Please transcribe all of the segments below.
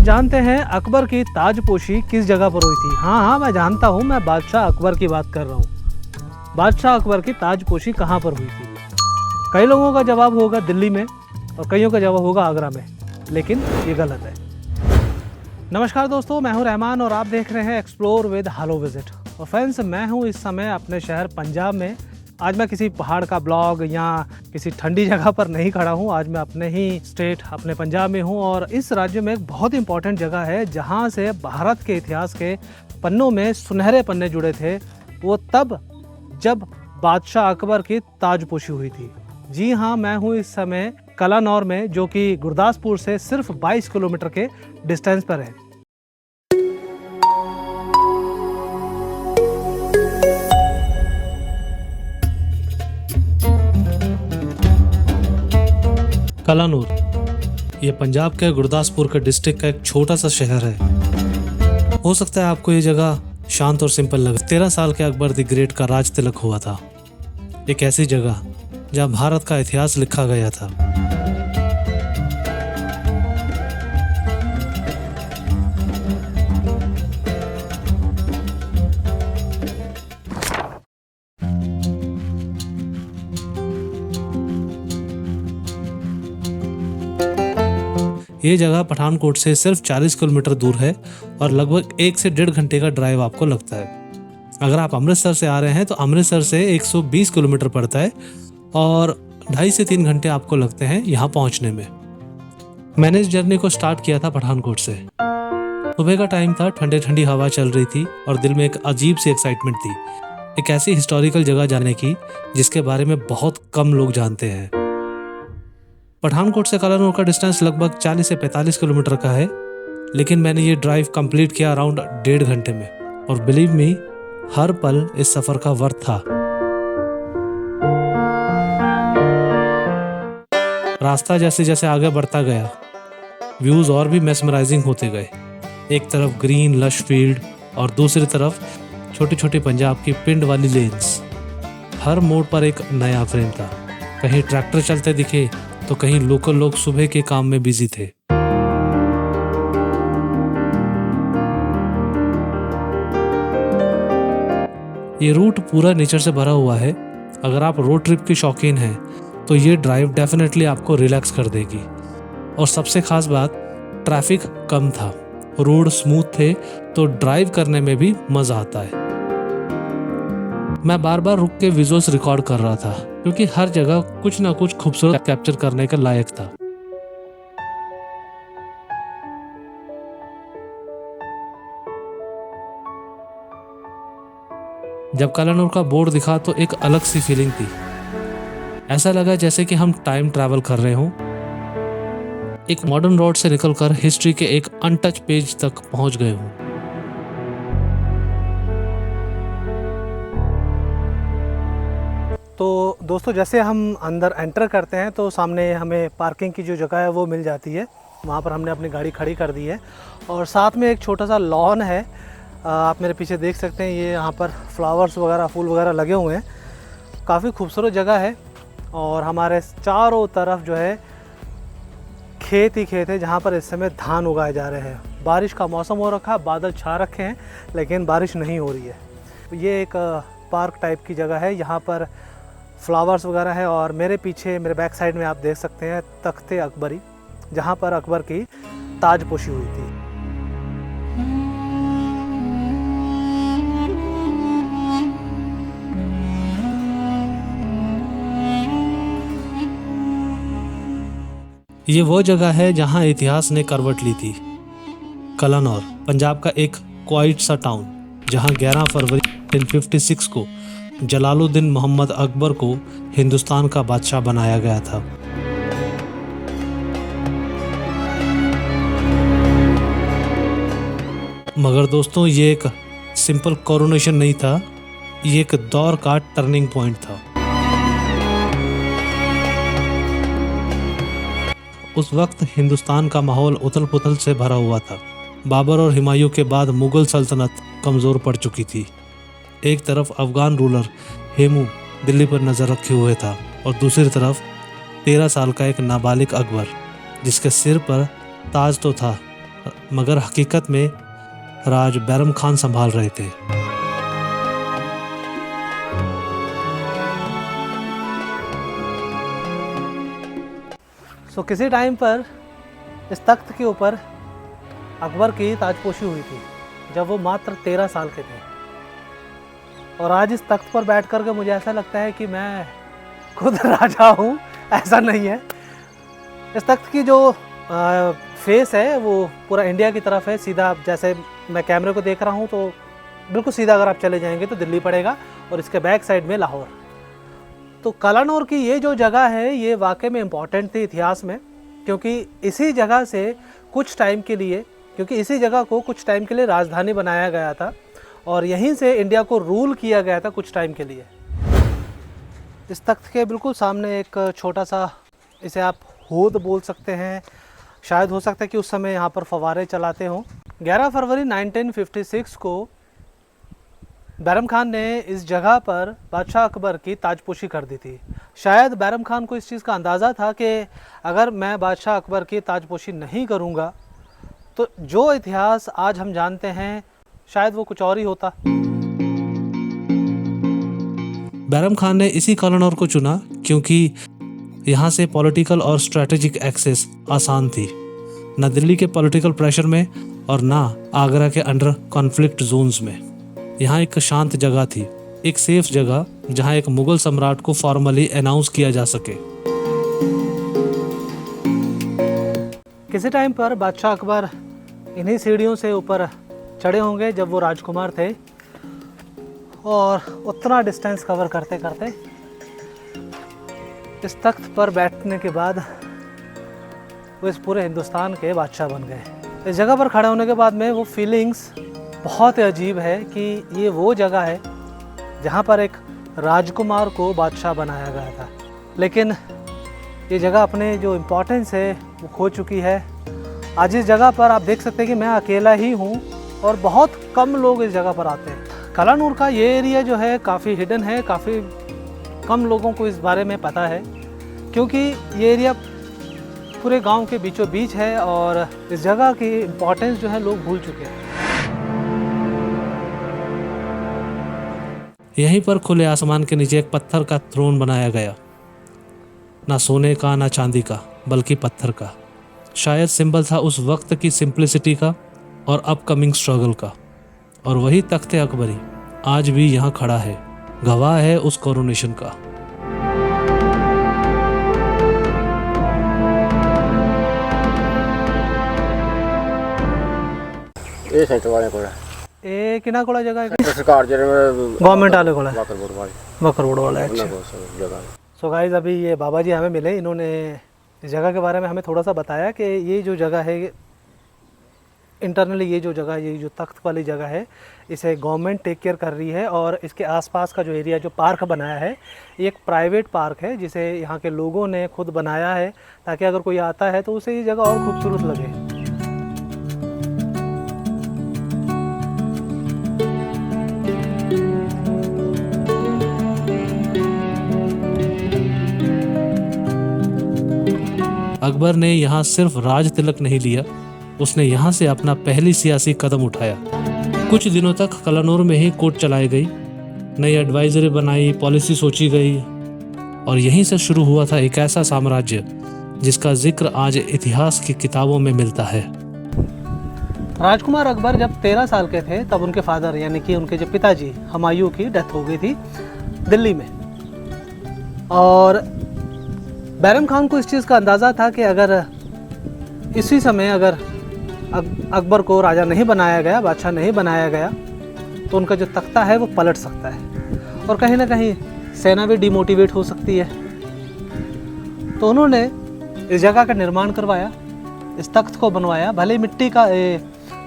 जानते हैं अकबर की ताजपोशी किस जगह पर हुई थी? हाँ, मैं जानता हूँ, मैं बादशाह अकबर की बात कर रहा हूँ। बादशाह अकबर की ताजपोशी कहाँ पर हुई थी? कई लोगों का जवाब होगा दिल्ली में और कईयों का जवाब होगा आगरा में, लेकिन ये गलत है। नमस्कार दोस्तों, मैं हूँ रहमान और आप देख रहे हैं एक्सप्लोर विद हेलो विजिट। और फ्रेंड्स, मैं हूँ इस समय अपने शहर पंजाब में। आज मैं किसी पहाड़ का ब्लॉग या किसी ठंडी जगह पर नहीं खड़ा हूँ। आज मैं अपने ही स्टेट, अपने पंजाब में हूँ और इस राज्य में एक बहुत इंपॉर्टेंट जगह है जहाँ से भारत के इतिहास के पन्नों में सुनहरे पन्ने जुड़े थे। वो तब जब बादशाह अकबर की ताजपोशी हुई थी। जी हाँ, मैं हूँ इस समय कलानौर में, जो कि गुरदासपुर से सिर्फ 22 किलोमीटर के डिस्टेंस पर है। कलानौर ये पंजाब के गुरदासपुर के डिस्ट्रिक्ट का एक छोटा सा शहर है। हो सकता है आपको ये जगह शांत और सिंपल लगे। 13 साल के अकबर द ग्रेट का राज तिलक हुआ था। एक ऐसी जगह जहाँ भारत का इतिहास लिखा गया था। ये जगह पठानकोट से सिर्फ 40 किलोमीटर दूर है और लगभग 1 से 1.5 घंटे का ड्राइव आपको लगता है। अगर आप अमृतसर से आ रहे हैं तो अमृतसर से 120 किलोमीटर पड़ता है और 2.5 से 3 घंटे आपको लगते हैं यहाँ पहुँचने में। मैंने इस जर्नी को स्टार्ट किया था पठानकोट से। सुबह का टाइम था, ठंडी ठंडी हवा चल रही थी और दिल में एक अजीब सी एक्साइटमेंट थी, एक ऐसी हिस्टोरिकल जगह जाने की जिसके बारे में बहुत कम लोग जानते हैं। पठानकोट से कलानौर का डिस्टेंस लगभग 40 से 45 किलोमीटर का है, लेकिन मैंने ये ड्राइव कंप्लीट किया अराउंड 1.5 घंटे में। और बिलीव मी, हर पल इस सफर का वर्थ था। रास्ता जैसे जैसे आगे बढ़ता गया, व्यूज और भी मेस्मराइजिंग होते गए। एक तरफ ग्रीन लश फील्ड और दूसरी तरफ छोटी छोटी पंजाब की पिंड वाली लेन्स। हर मोड़ पर एक नया फ्रेम था। कहीं ट्रैक्टर चलते दिखे तो कहीं लोकल लोग सुबह के काम में बिजी थे। ये रूट पूरा नेचर से भरा हुआ है। अगर आप रोड ट्रिप की शौकीन हैं तो ये ड्राइव डेफिनेटली आपको रिलैक्स कर देगी। और सबसे खास बात, ट्रैफिक कम था, रोड स्मूथ थे, तो ड्राइव करने में भी मजा आता है। मैं बार बार रुक के विजुअल्स रिकॉर्ड कर रहा था क्योंकि हर जगह कुछ ना कुछ खूबसूरत कैप्चर करने के लायक था। जब कलानौर का बोर्ड दिखा तो एक अलग सी फीलिंग थी। ऐसा लगा जैसे कि हम टाइम ट्रैवल कर रहे हों। एक मॉडर्न रोड से निकलकर हिस्ट्री के एक अनटच पेज तक पहुंच गए हों। तो दोस्तों, जैसे हम अंदर एंटर करते हैं तो सामने हमें पार्किंग की जो जगह है वो मिल जाती है। वहाँ पर हमने अपनी गाड़ी खड़ी कर दी है और साथ में एक छोटा सा लॉन है। आप मेरे पीछे देख सकते हैं, ये यहाँ पर फ्लावर्स वगैरह, फूल वगैरह लगे हुए हैं। काफ़ी खूबसूरत जगह है और हमारे चारों तरफ जो है खेत ही खेत है, जहाँ पर इस समय धान उगाए जा रहे हैं। बारिश का मौसम हो रखा है, बादल छा रखे हैं, लेकिन बारिश नहीं हो रही है। ये एक पार्क टाइप की जगह है, यहाँ पर फ्लावर्स वगैरह है। और मेरे पीछे, मेरे बैक साइड में आप देख सकते हैं तख्ते अकबरी, जहाँ पर अकबर की ताजपोशी हुई थी। ये वो जगह है जहाँ इतिहास ने करवट ली थी। कलानौर पंजाब का एक क्वाइट सा टाउन, जहाँ 11 फरवरी 1956 को जलालुद्दीन मोहम्मद अकबर को हिंदुस्तान का बादशाह बनाया गया था। मगर दोस्तों, ये एक सिंपल कोरोनेशन नहीं था, ये एक दौर का टर्निंग पॉइंट था। उस वक्त हिंदुस्तान का माहौल उथल पुथल से भरा हुआ था। बाबर और हुमायूं के बाद मुगल सल्तनत कमज़ोर पड़ चुकी थी। एक तरफ अफगान रूलर हेमू दिल्ली पर नज़र रखे हुए था और दूसरी तरफ 13 साल का एक नाबालिग अकबर, जिसके सिर पर ताज तो था मगर हकीकत में राज बैरम खान संभाल रहे थे। किसी टाइम पर इस तख्त के ऊपर अकबर की ताजपोशी हुई थी जब वो मात्र 13 साल के थे। और आज इस तख्त पर बैठ कर के मुझे ऐसा लगता है कि मैं खुद राजा हूँ। ऐसा नहीं है, इस तख्त की जो फेस है वो पूरा इंडिया की तरफ है सीधा। जैसे मैं कैमरे को देख रहा हूँ तो बिल्कुल सीधा अगर आप चले जाएंगे तो दिल्ली पड़ेगा और इसके बैक साइड में लाहौर। तो कलानौर की ये जो जगह है ये वाकई में इम्पॉर्टेंट थी इतिहास में, क्योंकि इसी जगह से कुछ टाइम के लिए इसी जगह को कुछ टाइम के लिए राजधानी बनाया गया था और यहीं से इंडिया को रूल किया गया था कुछ टाइम के लिए। इस तख्त के बिल्कुल सामने एक छोटा सा, इसे आप हौद बोल सकते हैं, शायद हो सकता है कि उस समय यहाँ पर फव्वारे चलाते हों। 11 फरवरी 1956 को बैरम खान ने इस जगह पर बादशाह अकबर की ताजपोशी कर दी थी। शायद बैरम खान को इस चीज़ का अंदाज़ा था कि अगर मैं बादशाह अकबर की ताजपोशी नहीं करूँगा तो जो इतिहास आज हम जानते हैं शायद वो कुछ और ही होता। बैरम खान ने इसी कलानौर को चुना क्योंकि यहाँ से पॉलिटिकल और स्ट्रेटेजिक एक्सेस आसान थी, न दिल्ली के पॉलिटिकल प्रेशर में और ना आगरा के अंडर कॉन्फ्लिक्ट जोन्स में। यहाँ एक शांत जगह थी, एक सेफ जगह जहाँ एक मुगल सम्राट को फॉर्मली अनाउंस किया जा सके। किसी टाइम पर बादशाह अकबर इन्हीं सीढ़ियों से ऊपर चढ़े होंगे जब वो राजकुमार थे और उतना डिस्टेंस कवर करते करते इस तख्त पर बैठने के बाद वो इस पूरे हिंदुस्तान के बादशाह बन गए। इस जगह पर खड़े होने के बाद में वो फीलिंग्स बहुत अजीब है कि ये वो जगह है जहाँ पर एक राजकुमार को बादशाह बनाया गया था, लेकिन ये जगह अपने जो इम्पोर्टेंस है वो खो चुकी है। आज इस जगह पर आप देख सकते हैं कि मैं अकेला ही हूँ और बहुत कम लोग इस जगह पर आते हैं। कलानौर का ये एरिया जो है काफ़ी हिडन है, काफ़ी कम लोगों को इस बारे में पता है क्योंकि ये एरिया पूरे गांव के बीचों बीच है और इस जगह की इम्पोर्टेंस जो है लोग भूल चुके हैं। यहीं पर खुले आसमान के नीचे एक पत्थर का थ्रोन बनाया गया, ना सोने का ना चांदी का बल्कि पत्थर का। शायद सिंबल था उस वक्त की सिंप्लिसिटी का और अपकमिंग स्ट्रगल का। और वही तख्त अकबरी आज भी यहाँ खड़ा है, गवाह है उस कोरोनेशन का। ਇਹ ਸੈਂਟਰ ਵਾਲਿਆਂ ਕੋਲ ਇਹ ਕਿਹਨਾਂ ਕੋਲ ਜਗ੍ਹਾ ਹੈ? सरकार ਜਿਹੜੇ गवर्नमेंट वाले कोल है, ਵਾਕਰ ਬੋਰਡ ਵਾਲੇ बकरवोड़ वाला है। ਉਹਨਾਂ अच्छा, ਕੋਲ सब जगह है। सो गाइस अभी ये बाबा जी हमें मिले, इन्होंने इस जगह के बारे में हमें थोड़ा सा बताया कि ये जो जगह है इंटरनली, ये जो जगह, ये जो तख्त वाली जगह है इसे गवर्नमेंट टेक केयर कर रही है और इसके आसपास का जो एरिया जो पार्क बनाया है ये एक प्राइवेट पार्क है जिसे यहाँ के लोगों ने खुद बनाया है ताकि अगर कोई आता है तो उसे ये जगह और खूबसूरत लगे। अकबर ने यहाँ सिर्फ राज तिलक नहीं लिया, उसने यहाँ से अपना पहली सियासी कदम उठाया। कुछ दिनों तक कलानौर में ही कोर्ट चलाई गई, नई एडवाइजरी बनाई, पॉलिसी सोची गई और यहीं से शुरू हुआ था एक ऐसा साम्राज्य जिसका जिक्र आज इतिहास की किताबों में मिलता है। राजकुमार अकबर जब 13 साल के थे तब उनके फादर यानी कि उनके जो पिताजी हुमायूं की डेथ हो गई थी दिल्ली में। और बैरम खान को इस चीज़ का अंदाज़ा था कि अगर इसी समय अगर अकबर को राजा नहीं बनाया गया, बादशाह नहीं बनाया गया तो उनका जो तख्ता है वो पलट सकता है और कहीं ना कहीं सेना भी डिमोटिवेट हो सकती है। तो उन्होंने इस जगह का निर्माण करवाया, इस तख्त को बनवाया। भले मिट्टी का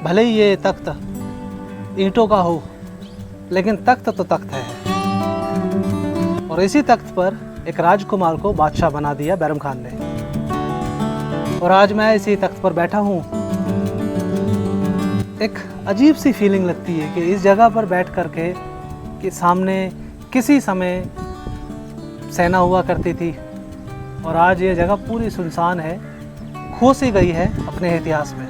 भले ही ये तख्त ईंटों का हो लेकिन तख्त तो तख्त है। और इसी तख्त पर एक राजकुमार को बादशाह बना दिया बैरम खान ने। और आज मैं इसी तख्त पर बैठा हूँ। एक अजीब सी फीलिंग लगती है कि इस जगह पर बैठ करके कि सामने किसी समय सेना हुआ करती थी और आज ये जगह पूरी सुनसान है, खो सी गई है अपने इतिहास में।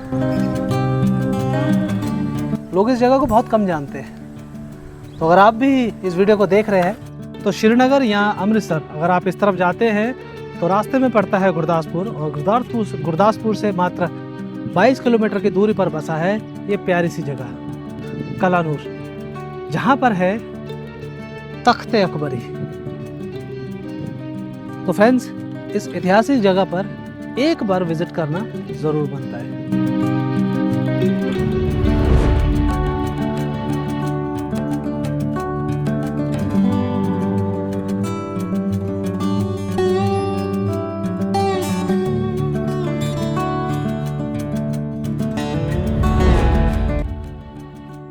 लोग इस जगह को बहुत कम जानते हैं। तो अगर आप भी इस वीडियो को देख रहे हैं तो श्रीनगर या अमृतसर अगर आप इस तरफ जाते हैं तो रास्ते में पड़ता है गुरदासपुर, और गुरदासपुर से मात्र 22 किलोमीटर की दूरी पर बसा है ये प्यारी सी जगह कलानूर, जहाँ पर है तख्त अकबरी। तो फ्रेंड्स, इस ऐतिहासिक जगह पर एक बार विजिट करना ज़रूर बनता है।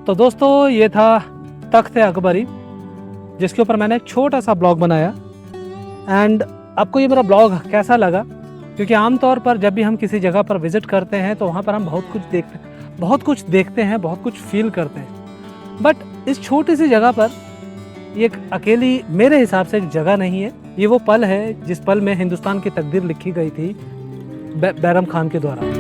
तो दोस्तों, ये था तख्त अकबरी, जिसके ऊपर मैंने एक छोटा सा ब्लॉग बनाया। एंड आपको ये मेरा ब्लॉग कैसा लगा? क्योंकि आमतौर पर जब भी हम किसी जगह पर विज़िट करते हैं तो वहाँ पर हम बहुत कुछ देखते हैं, बहुत कुछ फील करते हैं। बट इस छोटी सी जगह पर ये एक अकेली मेरे हिसाब से एक जगह नहीं है। ये वो पल है जिस पल में हिंदुस्तान की तकदीर लिखी गई थी बैरम खान के द्वारा।